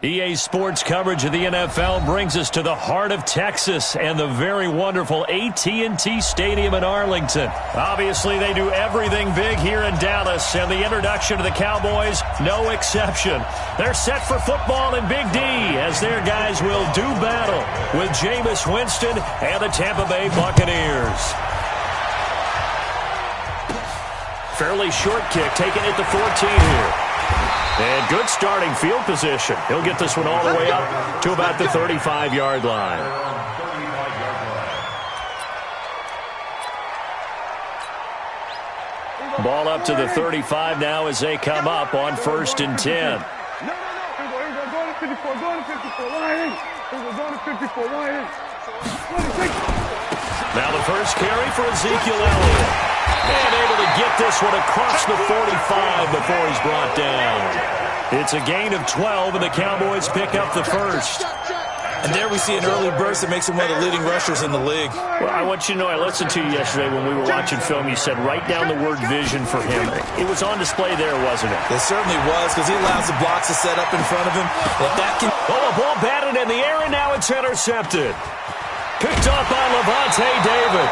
EA Sports coverage of the NFL brings us to the heart of Texas and the very wonderful AT&T Stadium in Arlington. Obviously, they do everything big here in Dallas, and the introduction to the Cowboys, no exception. They're set for football in Big D as their guys will do battle with Jameis Winston and the Tampa Bay Buccaneers. Fairly short kick, taken at the 14 here. And good starting field position. He'll get this one all the way up to about the 35-yard line. Ball up to the 35 now as they come up on 1st and 10. Now the first carry for Ezekiel Elliott. And able to get this one across the 45 before he's brought down. It's a gain of 12, and the Cowboys pick up the first. And there we see an early burst that makes him one of the leading rushers in the league. Well, I want you to know, I listened to you yesterday when we were watching film. You said write down the word vision for him. It was on display there, wasn't it? It certainly was, because he allows the blocks to set up in front of him. If that can... Oh, a ball batted in the air, and now it's intercepted. Picked up by Levante David.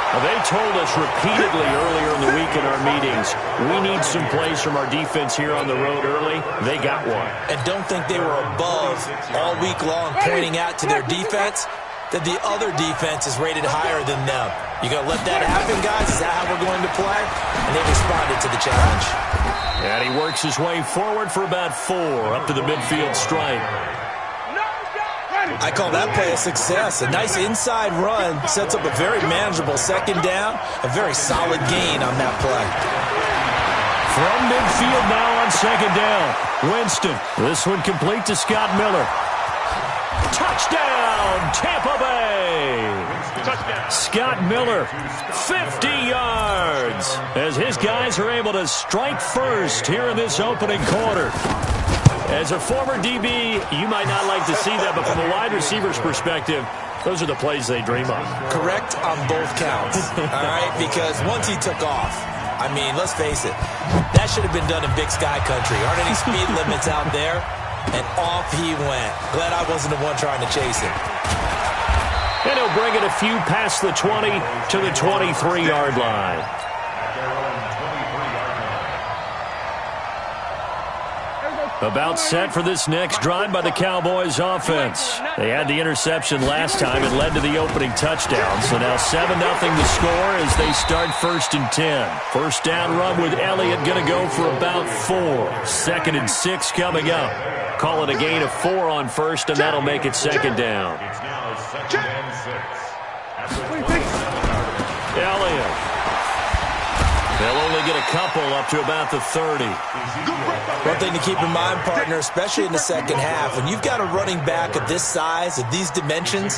Well, they told us repeatedly earlier in the week in our meetings, we need some plays from our defense here on the road early. They got one. And don't think they were above all week long pointing out to their defense that the other defense is rated higher than them. You going to let that happen, guys? Is that how we're going to play? And they responded to the challenge. And he works his way forward for about 4 up to the midfield stripe. I call that play a success. A nice inside run sets up a very manageable second down. A very solid gain on that play. From midfield now on second down. Winston. This one complete to Scott Miller. Touchdown, Tampa Bay. Touchdown. Scott Miller, 50 yards. As his guys are able to strike first here in this opening quarter. As a former DB, you might not like to see that, but from a wide receiver's perspective, those are the plays they dream of. Correct on both counts, all right? Because once he took off, I mean, let's face it, that should have been done in Big Sky country. Aren't any speed limits out there? And off he went. Glad I wasn't the one trying to chase him. And he'll bring it a few past the 20 to the 23-yard line. About set for this next drive by the Cowboys offense. They had the interception last time. It led to the opening touchdown. So now 7-0 the score as they start 1st and 10. First down run with Elliott going to go for about 4. 2nd and 6 coming up. Call it a gain of 4 on first, and that'll make it second down. Elliott. They'll only get a couple up to about the 30. One thing to keep in mind, partner, especially in the second half, when you've got a running back of this size, of these dimensions,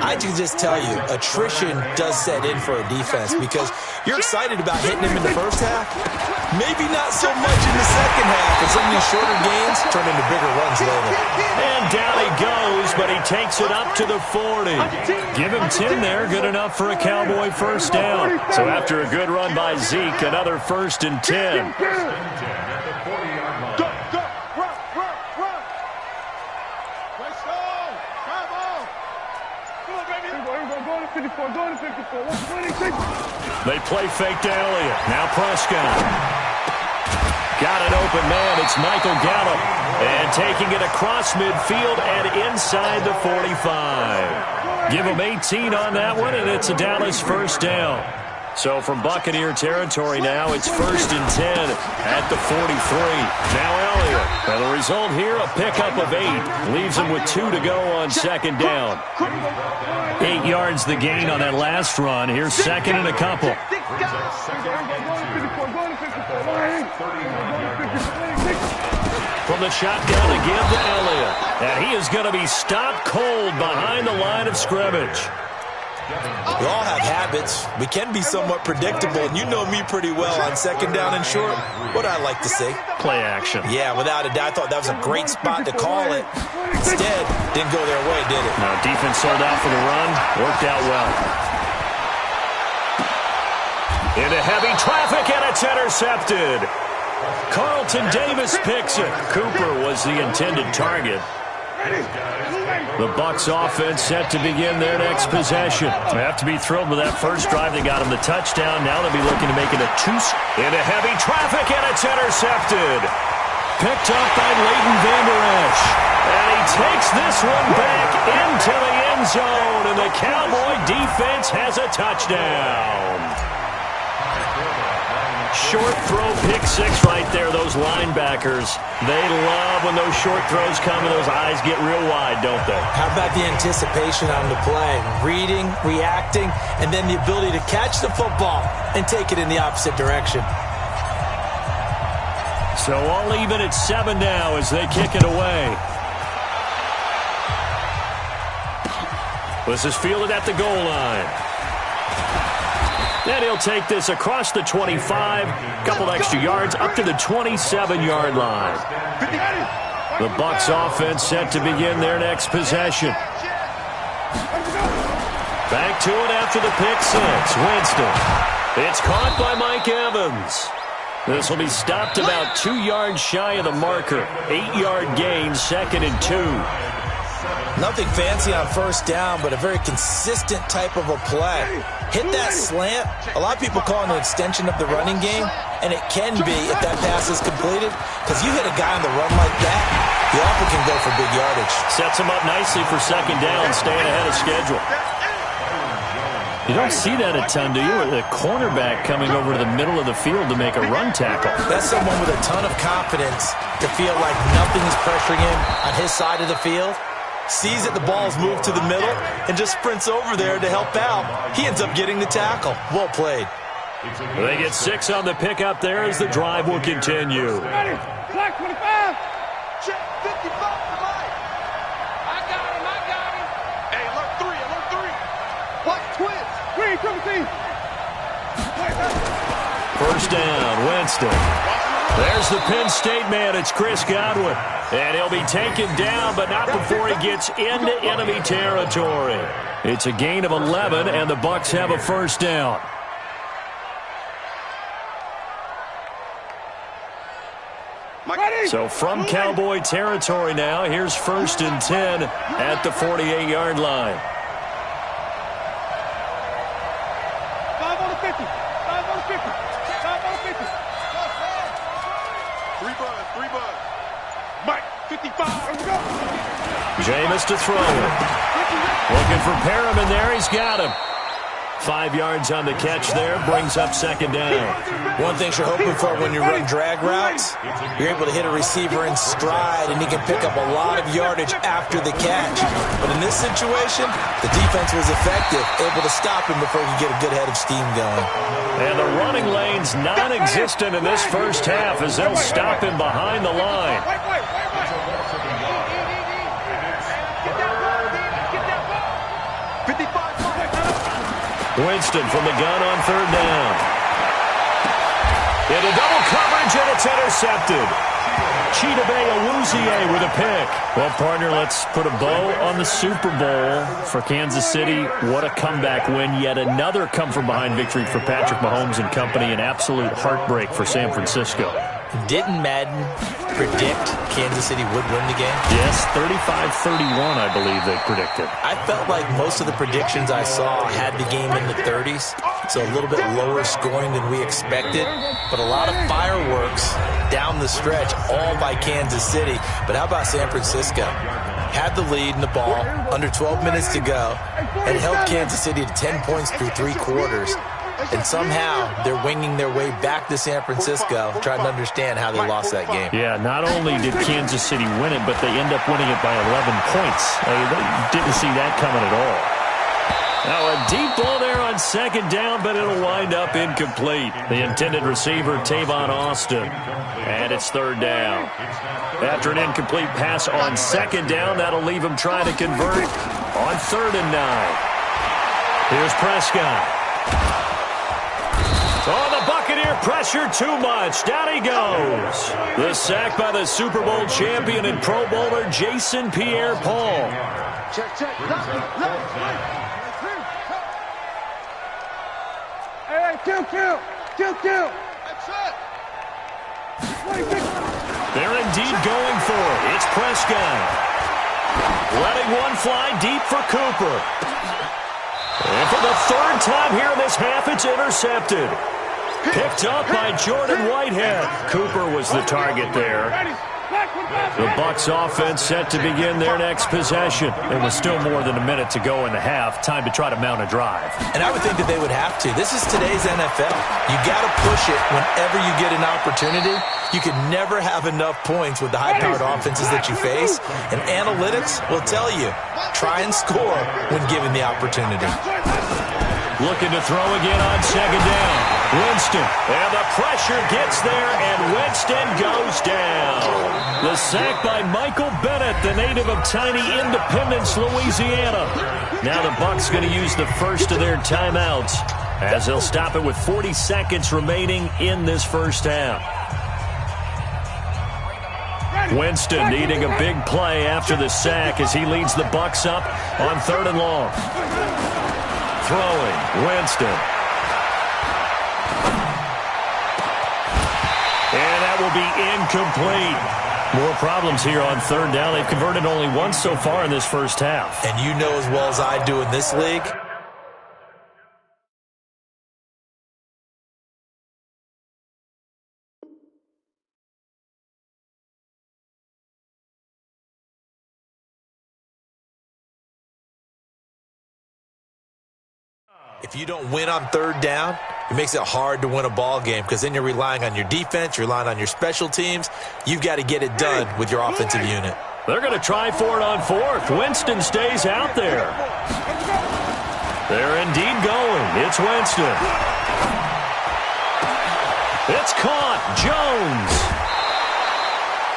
I can just tell you, attrition does set in for a defense because you're excited about hitting him in the first half. Maybe not so much in the second half, and some of these shorter gains turn into bigger runs later. And down he goes, but he takes it up to the 40. Give him 10 there, good enough for a Cowboy first down. So after a good run by Zeke, another 1st and 10. They play fake to Elliott. Now Prescott. Got an open man. It's Michael Gallup. And taking it across midfield and inside the 45. Give him 18 on that one, and it's a Dallas first down. So from Buccaneer territory now, it's 1st and 10 at the 43. Now Elliott. And the result here, a pickup of 8. Leaves him with 2 to go on second down. 8 yards the gain on that last run. Here's 2nd and a couple. From the shotgun again to Elliott. And he is going to be stopped cold behind the line of scrimmage. We all have habits. We can be somewhat predictable, and you know me pretty well on second down and short. What I like to see? Play action. Yeah, without a doubt. I thought that was a great spot to call it. Instead, didn't go their way, did it? No, defense sold out for the run. Worked out well. Into heavy traffic, and it's intercepted. Carlton Davis picks it. Cooper was the intended target. The Bucs offense set to begin their next possession. They have to be thrilled with that first drive. They got him the touchdown. Now they'll be looking to make it a two. Into heavy traffic, and it's intercepted. Picked up by Leighton Vander Esch. And he takes this one back into the end zone, and the Cowboy defense has a touchdown. Short throw, pick six right there. Those linebackers, they love when those short throws come and those eyes get real wide, don't they? How about the anticipation on the play? Reading, reacting, and then the ability to catch the football and take it in the opposite direction. So all even at 7 now as they kick it away. This is fielded at the goal line. And he'll take this across the 25, couple extra yards up to the 27-yard line. The Bucs offense set to begin their next possession. Back to it after the pick six. Winston. It's caught by Mike Evans. This will be stopped about 2 yards shy of the marker. 8-yard gain, 2nd and 2. Nothing fancy on first down, but a very consistent type of a play. Hit that slant. A lot of people call it an extension of the running game, and it can be if that pass is completed, because you hit a guy on the run like that, he often can go for big yardage. Sets him up nicely for 2nd down, staying ahead of schedule. You don't see that a ton, do you? The cornerback coming over to the middle of the field to make a run tackle. That's someone with a ton of confidence to feel like nothing's pressuring him on his side of the field. Sees that the ball's moved to the middle and just sprints over there to help out. He ends up getting the tackle. Well played. They get 6 on the pickup there as the drive will continue. Black 25. Check 55 for Mike. I got him. Hey, alert 3. Black twins. Green, come see. First down, Winston. There's the Penn State man. It's Chris Godwin. And he'll be taken down, but not before he gets into enemy territory. It's a gain of 11, and the Bucs have a first down. So from Cowboy territory now, here's 1st and 10 at the 48-yard line. 5 on the 50. 5 on the 50. 5 on the 50. 3 bud. Mike, 55. Let's go. Jameis to throw it. Looking for Perriman there. He's got him. 5 yards on the catch there. Brings up 2nd down. One thing you're hoping for when you run drag routes, you're able to hit a receiver in stride, and he can pick up a lot of yardage after the catch. But in this situation, the defense was effective, able to stop him before he could get a good head of steam going. And the running lane's non-existent in this first half as they'll stop him behind the line. Winston from the gun on 3rd down. Into double coverage, and it's intercepted. Chidobe Awuzie with a pick. Well, partner, let's put a bow on the Super Bowl for Kansas City. What a comeback win. Yet another come-from-behind victory for Patrick Mahomes and company. An absolute heartbreak for San Francisco. Didn't Madden predict Kansas City would win the game? Yes, 35-31, I believe they predicted. I felt like most of the predictions I saw had the game in the 30s, so a little bit lower scoring than we expected, but a lot of fireworks down the stretch, all by Kansas City. But how about San Francisco? Had the lead in the ball, under 12 minutes to go, and held Kansas City to 10 points through 3 quarters. And somehow they're winging their way back to San Francisco, trying to understand how they lost that game. Yeah, not only did Kansas City win it, but they end up winning it by 11 points. They didn't see that coming at all. Now a deep ball there on 2nd down, but it'll wind up incomplete. The intended receiver, Tavon Austin. And it's 3rd down. After an incomplete pass on 2nd down, that'll leave him trying to convert on 3rd and 9. Here's Prescott. Oh, the Buccaneer pressure too much. Down he goes. The sack by the Super Bowl champion and Pro Bowler Jason Pierre-Paul. Check. Hey, kill. That's it. They're indeed going for it. It's Prescott. Letting one fly deep for Cooper. And for the third time here in this half, it's intercepted. Picked up by Jordan Whitehead. Cooper was the target there. The Bucs offense set to begin their next possession. It was still more than a minute to go in the half. Time to try to mount a drive. And I would think that they would have to. This is today's NFL. You got to push it whenever you get an opportunity. You can never have enough points with the high-powered offenses that you face. And analytics will tell you, try and score when given the opportunity. Looking to throw again on second down. Winston. And the pressure gets there, and Winston goes down. The sack by Michael Bennett, the native of tiny Independence, Louisiana. Now the Bucs going to use the first of their timeouts as they'll stop it with 40 seconds remaining in this first half. Winston needing a big play after the sack as he leads the Bucs up on 3rd and long. Throwing, Winston. And that will be incomplete. More problems here on 3rd down. They've converted only once so far in this first half. And you know as well as I do in this league, if you don't win on 3rd down, it makes it hard to win a ball game because then you're relying on your defense, you're relying on your special teams. You've got to get it done with your offensive unit. They're going to try for it on 4th. Winston stays out there. They're indeed going. It's Winston. It's caught. Jones.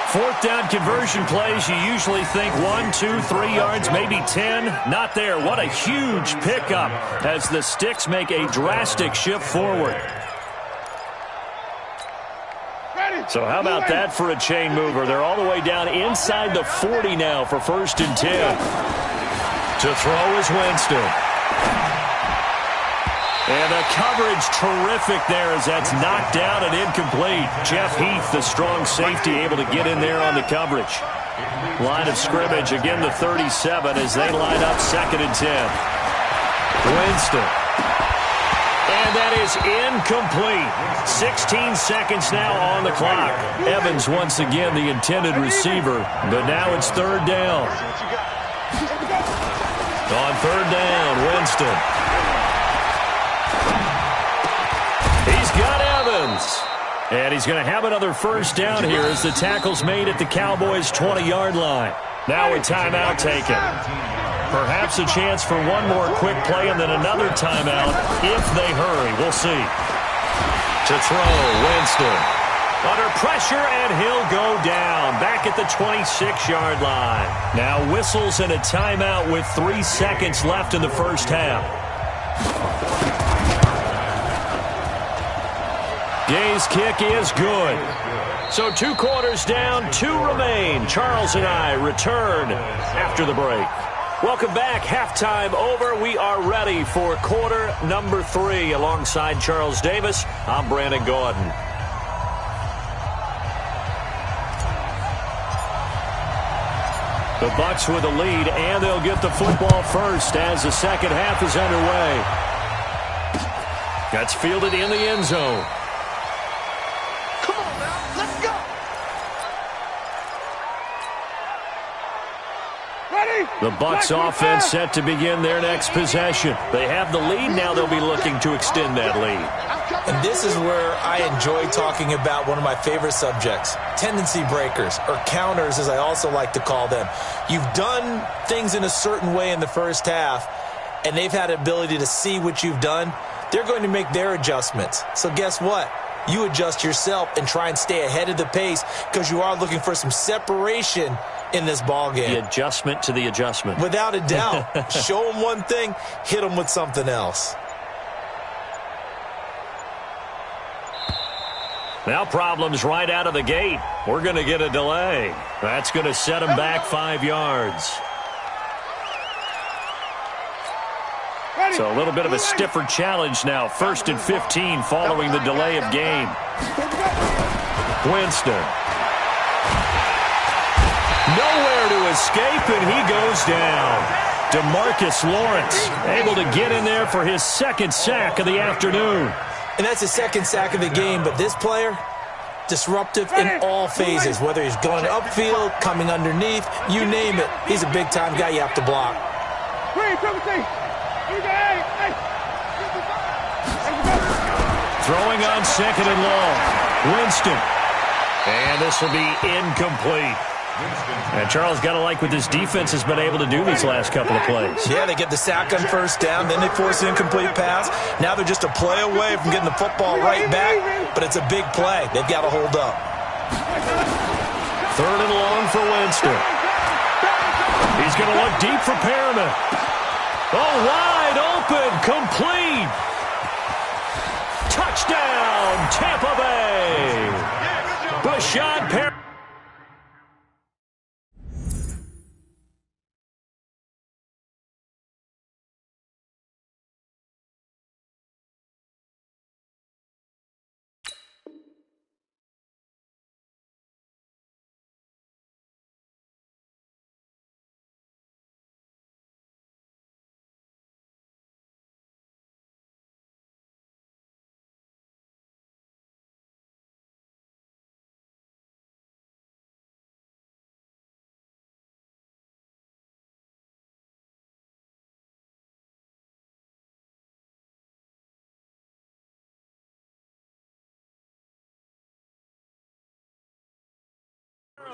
4th down conversion plays, you usually think 1, 2, 3 yards, maybe 10. Not there. What a huge pickup as the Sticks make a drastic shift forward. So how about that for a chain mover? They're all the way down inside the 40 now for 1st and 10. To throw is Winston. And the coverage terrific there as that's knocked down and incomplete. Jeff Heath, the strong safety, able to get in there on the coverage. Line of scrimmage, again the 37 as they line up 2nd and 10. Winston. And that is incomplete. 16 seconds now on the clock. Evans once again the intended receiver, but now it's 3rd down. On 3rd down, Winston. He's got Evans. And he's going to have another 1st down here as the tackle's made at the Cowboys' 20-yard line. Now a timeout taken. Perhaps a chance for one more quick play and then another timeout if they hurry. We'll see. To throw, Winston. Under pressure, and he'll go down. Back at the 26-yard line. Now whistles and a timeout with 3 seconds left in the first half. Gay's kick is good. So 2 quarters down, 2 remain. Charles and I return after the break. Welcome back. Halftime over. We are ready for quarter number 3. Alongside Charles Davis, I'm Brandon Gordon. The Bucs with a lead, and they'll get the football first as the second half is underway. That's fielded in the end zone. The Bucs offense set to begin their next possession. They have the lead. Now they'll be looking to extend that lead. And this is where I enjoy talking about one of my favorite subjects, tendency breakers, or counters as I also like to call them. You've done things in a certain way in the first half, and they've had the ability to see what you've done. They're going to make their adjustments. So guess what? You adjust yourself and try and stay ahead of the pace because you are looking for some separation in this ball game. The adjustment to the adjustment. Without a doubt. Show them one thing, hit them with something else. Now problems right out of the gate. We're going to get a delay. That's going to set them back 5 yards. So a little bit of a stiffer challenge now. 1st and 15 following the delay of game. Winston. Nowhere to escape, and he goes down. DeMarcus Lawrence able to get in there for his second sack of the afternoon. And that's his second sack of the game, but this player, disruptive in all phases, whether he's going upfield, coming underneath, you name it. He's a big-time guy you have to block. Throwing on second and long. Winston. And this will be incomplete. And Charles, got to like what this defense has been able to do these last couple of plays. Yeah, they get the sack on first down, then they force an incomplete pass. Now they're just a play away from getting the football right back, but it's a big play. They've got to hold up. Third and long for Winston. He's going to look deep for Perriman. Oh, wide open, complete. Touchdown, Tampa Bay. Bashad Perriman.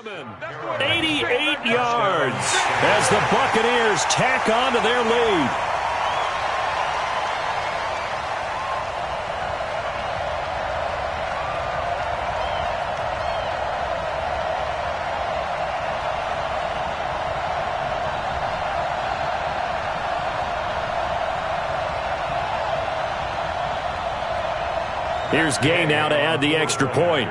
Perriman, 88 yards as the Buccaneers tack on to their lead. Here's Gay now to add the extra point.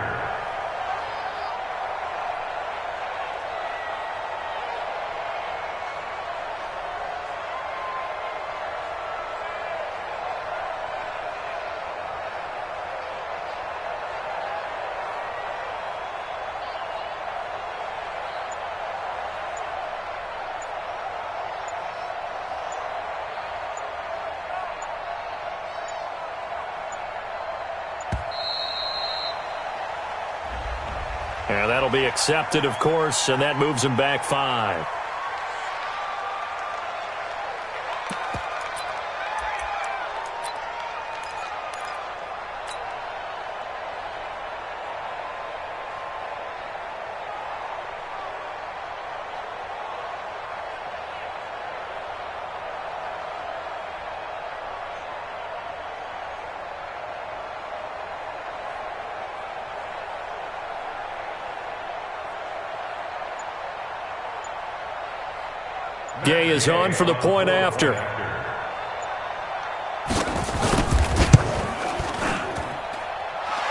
And that'll be accepted, of course, and that moves him back 5. Gay is on for the point after.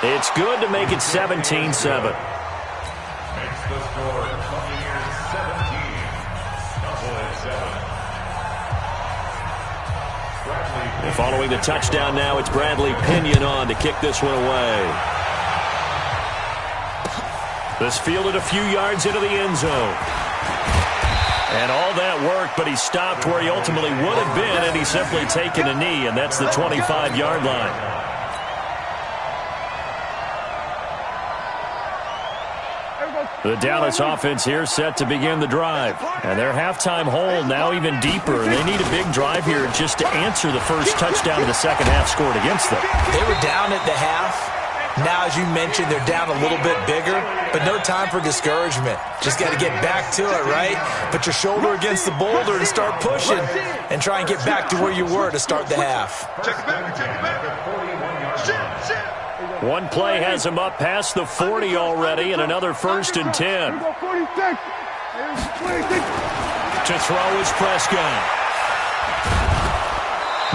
It's good to make it 17-7. Makes the score Buccaneers 17, Cowboys 7. Following the touchdown now, it's Bradley Pinion on to kick this one away. This fielded a few yards into the end zone. And all that work, but he stopped where he ultimately would have been, and he's simply taken a knee, and that's the 25-yard line. The Dallas offense here set to begin the drive. And their halftime hole now even deeper. They need a big drive here just to answer the first touchdown of the second half scored against them. They were down at the half. Now, as you mentioned, they're down a little bit bigger, but no time for discouragement. Just got to get back to it, right? Put your shoulder against the boulder and start pushing and try and get back to where you were to start the half. Check it back, check it back. Shit. One play has him up past the 40 already, and another 1st and 10. To throw is Prescott.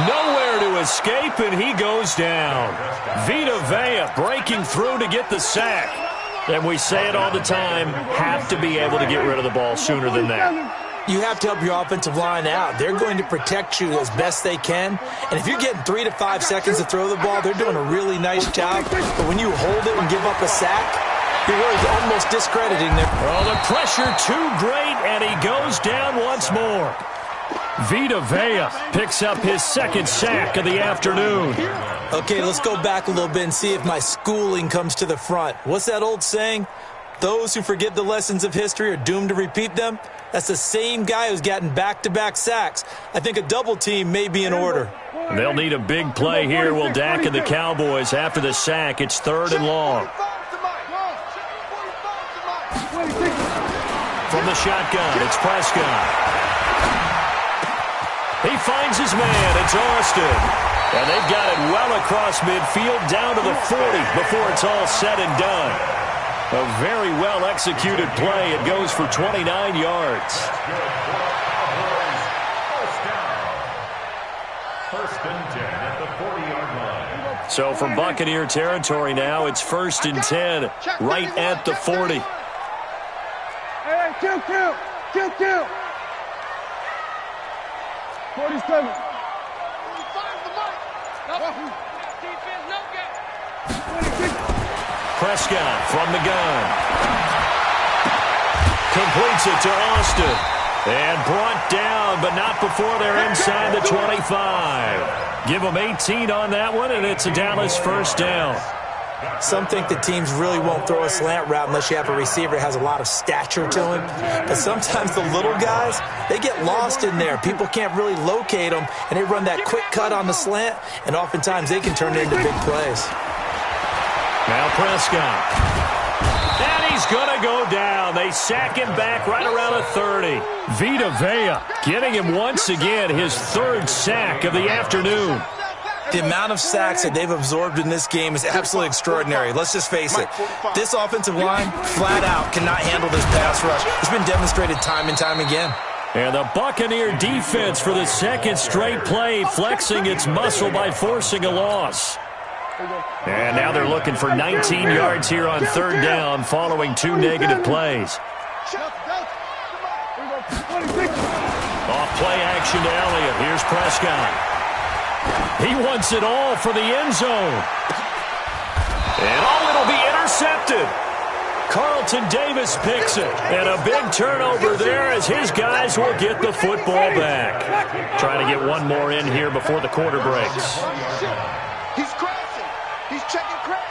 Nowhere to escape, and he goes down. Vita Vea breaking through to get the sack. And we say it all the time, have to be able to get rid of the ball sooner than that. You have to help your offensive line out. They're going to protect you as best they can. And if you're getting 3 to 5 seconds to throw the ball, they're doing a really nice job. But when you hold it and give up a sack, You're really almost discrediting them. Oh, the pressure too great, and he goes down once more. Vita Vea picks up his second sack of the afternoon. Okay, let's go back a little bit and see if my schooling comes to the front. What's that old saying? Those who forget the lessons of history are doomed to repeat them. That's the same guy who's gotten back-to-back sacks. I think a double team may be in order. They'll need a big play here, will Dak and the Cowboys. After the sack, it's 3rd and long. From the shotgun, it's Prescott. He finds his man. It's Austin. And they've got it well across midfield down to the 40 before it's all said and done. A very well-executed play. It goes for 29 yards. First and 10 at the 40-yard line. So from Buccaneer territory now, it's 1st and 10 right at the 40. Hey, kill. 47. Prescott from the gun. Completes it to Austin. And brought down, but not before they're inside the 25. Give them 18 on that one, and it's a Dallas first down. Some think that teams really won't throw a slant route unless you have a receiver that has a lot of stature to him. But sometimes the little guys, they get lost in there. People can't really locate them, and they run that quick cut on the slant, and oftentimes they can turn it into big plays. Now Prescott. And he's going to go down. They sack him back right around the 30. Vita Vea getting him once again his 3rd sack of the afternoon. The amount of sacks that they've absorbed in this game is absolutely extraordinary. Let's just face it. This offensive line, flat out, cannot handle this pass rush. It's been demonstrated time and time again. And the Buccaneer defense for the 2nd straight play, flexing its muscle by forcing a loss. And now they're looking for 19 yards here on 3rd down following 2 negative plays. Off play action to Elliott. Here's Prescott. He wants it all for the end zone. And it'll be intercepted. Carlton Davis picks it. And a big turnover there as his guys will get the football back. Trying to get one more in here before the quarter breaks. He's crashing. He's checking crash.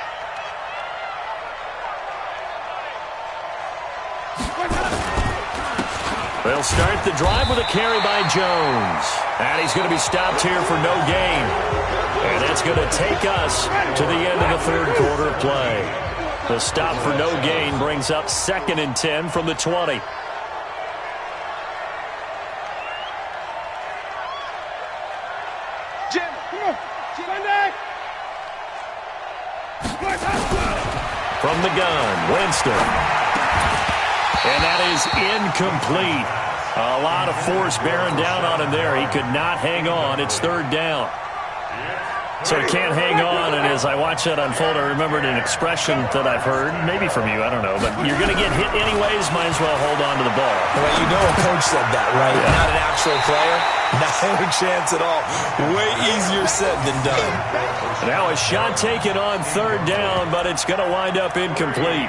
They'll start the drive with a carry by Jones. And he's going to be stopped here for no gain. And that's going to take us to the end of the 3rd quarter of play. The stop for no gain brings up 2nd and 10 from the 20. Jim, come on. From the gun, Winston. And that is incomplete. A lot of force bearing down on him there. He could not hang on. It's 3rd down. So he can't hang on, and as I watch that unfold, I remembered an expression that I've heard, maybe from you, I don't know, but you're going to get hit anyways, might as well hold on to the ball. Well, you know a coach said that, right? Yeah. Not an actual player. Not a chance at all. Way easier said than done. Now a shot taken on 3rd down, but it's going to wind up incomplete.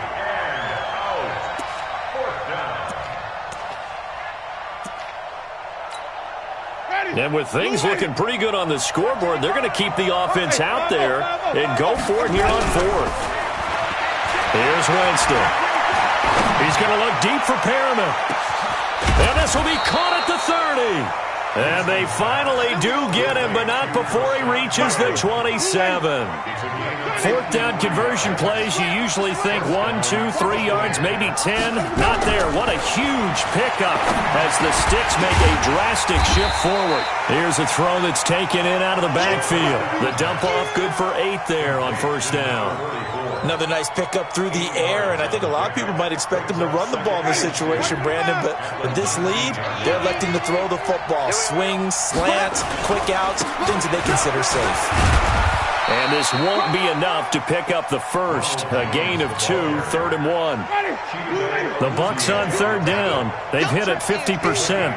And with things looking pretty good on the scoreboard, they're going to keep the offense out there and go for it here on 4th. Here's Winston. He's going to look deep for Perriman. And this will be caught at the 30. And they finally do get him, but not before he reaches the 27. 4th down conversion plays, you usually think 1, 2, 3 yards, maybe 10. Not there. What a huge pickup as the Sticks make a drastic shift forward. Here's a throw that's taken in out of the backfield. The dump off good for 8 there on 1st down. Another nice pickup through the air, and I think a lot of people might expect them to run the ball in this situation, Brandon, but with this lead, they're electing to throw the football. Swings, slants, quick outs, things that they consider safe. And this won't be enough to pick up the first. A gain of 2, 3rd and 1. The Bucs on 3rd down. They've hit it 50%,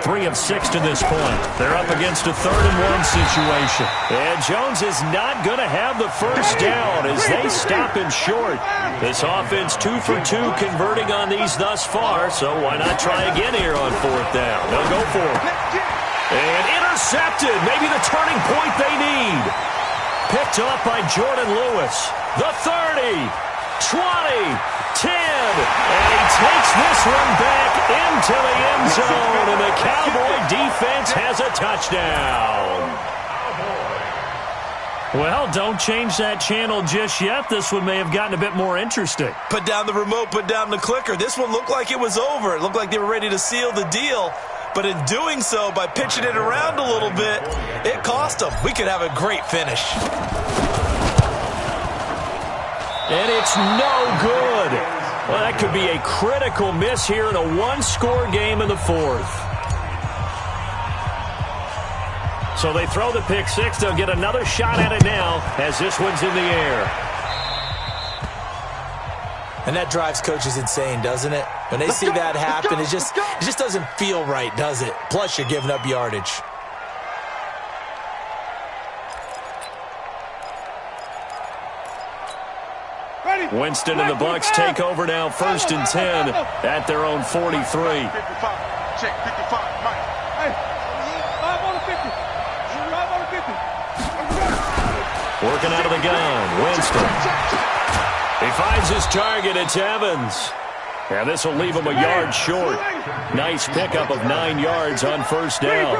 3 of 6 to this point. They're up against a 3rd and 1 situation. And Jones is not going to have the first down as they stop him short. This offense 2 for 2 converting on these thus far, so why not try again here on 4th down? They'll go for it. And intercepted. Maybe the turning point they need. Picked off by Jordan Lewis. The 30, 20, 10. And he takes this one back into the end zone. And the Cowboy defense has a touchdown. Well, don't change that channel just yet. This one may have gotten a bit more interesting. Put down the remote, put down the clicker. This one looked like it was over. It looked like they were ready to seal the deal. But in doing so, by pitching it around a little bit, it cost them. We could have a great finish. And it's no good. Well, that could be a critical miss here in a one-score game in the 4th. So they throw the pick 6. They'll get another shot at it now as this one's in the air. And that drives coaches insane, doesn't it? When they see that happen, it just doesn't feel right, does it? Plus, you're giving up yardage. Winston and the Bucs take over now, 1st and 10 at their own 43. 55. Check 55, Mike. Hey, 5 on the 50. 5 on the 50. Working out of the gun, Winston. He finds his target. It's Evans. And this will leave him a yard short. Nice pickup of 9 yards on 1st down.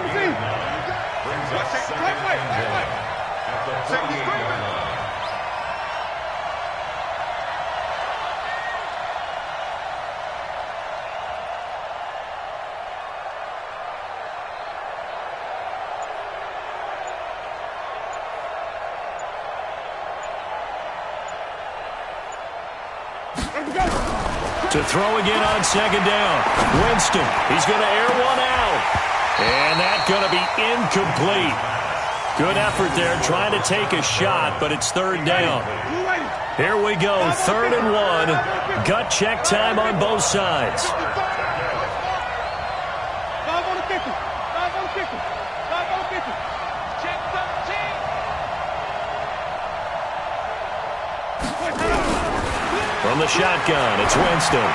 To throw again on 2nd down. Winston, he's going to air one out. And that's going to be incomplete. Good effort there trying to take a shot, but it's 3rd down. Here we go, 3rd and 1. Gut check time on both sides. 5 on the 50. 5 on the 50. 5 on the 50. Check 13. From the shotgun, it's Winston.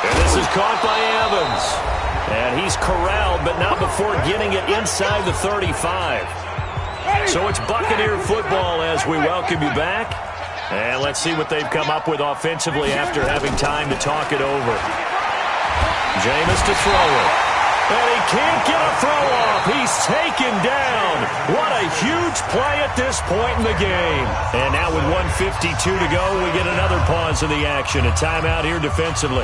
And this is caught by Evans. And he's corralled, but not before getting it inside the 35. So it's Buccaneer football as we welcome you back. And let's see what they've come up with offensively after having time to talk it over. Jameis to throw it. And he can't get a throw off. He's taken down. What a huge play at this point in the game. And now with 1:52 to go, we get another pause in the action. A timeout here defensively.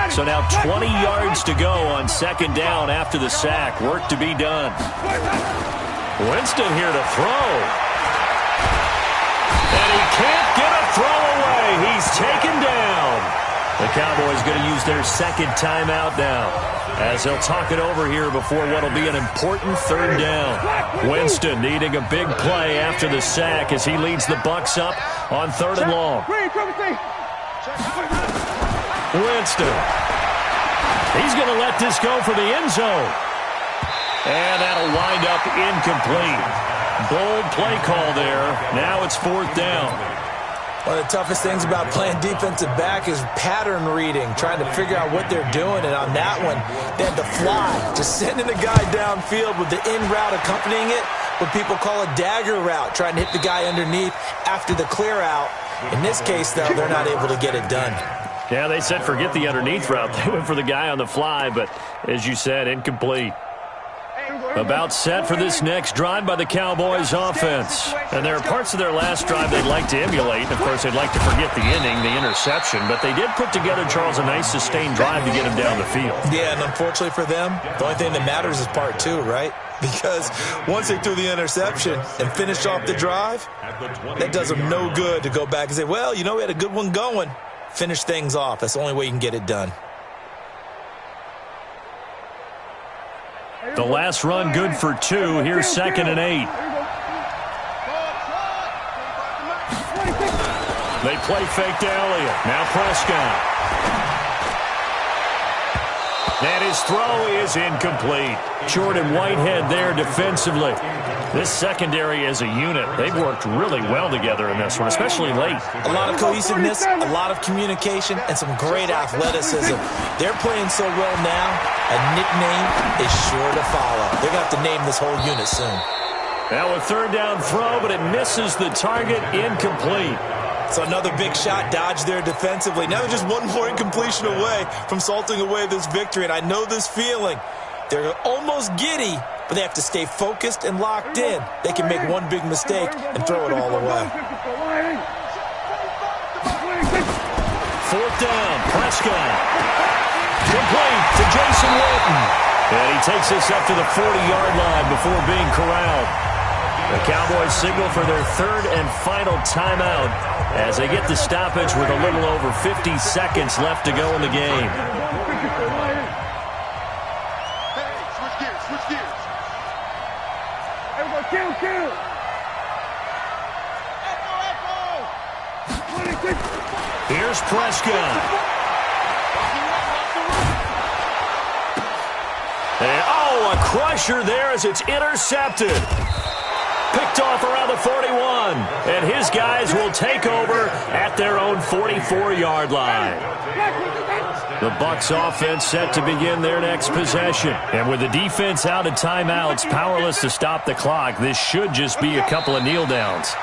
So now 20 yards to go on 2nd down after the sack. Work to be done. Winston here to throw. And he can't get a throw away. He's taken down. The Cowboys going to use their 2nd timeout now as they'll talk it over here before what will be an important 3rd down. Winston needing a big play after the sack as he leads the Bucs up on 3rd and long. Winston. He's going to let this go for the end zone. And that'll wind up incomplete. Bold play call there. Now it's 4th down. One of the toughest things about playing defensive back is pattern reading, trying to figure out what they're doing. And on that one, they had to fly, just sending the guy downfield with the in route accompanying it, what people call a dagger route, trying to hit the guy underneath after the clear out. In this case, though, they're not able to get it done. Yeah, they said forget the underneath route. They went for the guy on the fly, but as you said, incomplete. About set for this next drive by the Cowboys offense. And there are parts of their last drive they'd like to emulate. Of course, they'd like to forget the inning, the interception. But they did put together, Charles, a nice sustained drive to get him down the field. Yeah, and unfortunately for them, the only thing that matters is part 2, right? Because once they threw the interception and finished off the drive, that does them no good to go back and say, well, you know, we had a good one going. Finish things off. That's the only way you can get it done. The last run good for 2. Here's 2nd and 8. play fake to Elliott. Now Prescott. And his throw is incomplete. Jordan Whitehead there defensively. This secondary as a unit, they've worked really well together in this one, especially late. A lot of cohesiveness, a lot of communication, and some great athleticism. They're playing so well now, a nickname is sure to follow. They're going to have to name this whole unit soon. Now a third down throw, but it misses the target, incomplete. So another big shot dodged there defensively. Now they're just one more incompletion away from salting away this victory. And I know this feeling. They're almost giddy, but they have to stay focused and locked in. They can make one big mistake and throw it all away. Fourth down, Prescott. Complete to Jason Witten. And he takes us up to the 40-yard line before being corralled. The Cowboys signal for their third and final timeout as they get the stoppage with a little over 50 seconds left to go in the game. Hey, switch gears, switch gears. Everybody kill. Here's Prescott. And, a crusher there as it's intercepted. Picked off around the 41. And his guys will take over at their own 44-yard line. The Bucs offense set to begin their next possession. And with the defense out of timeouts, powerless to stop the clock, this should just be a couple of kneel downs.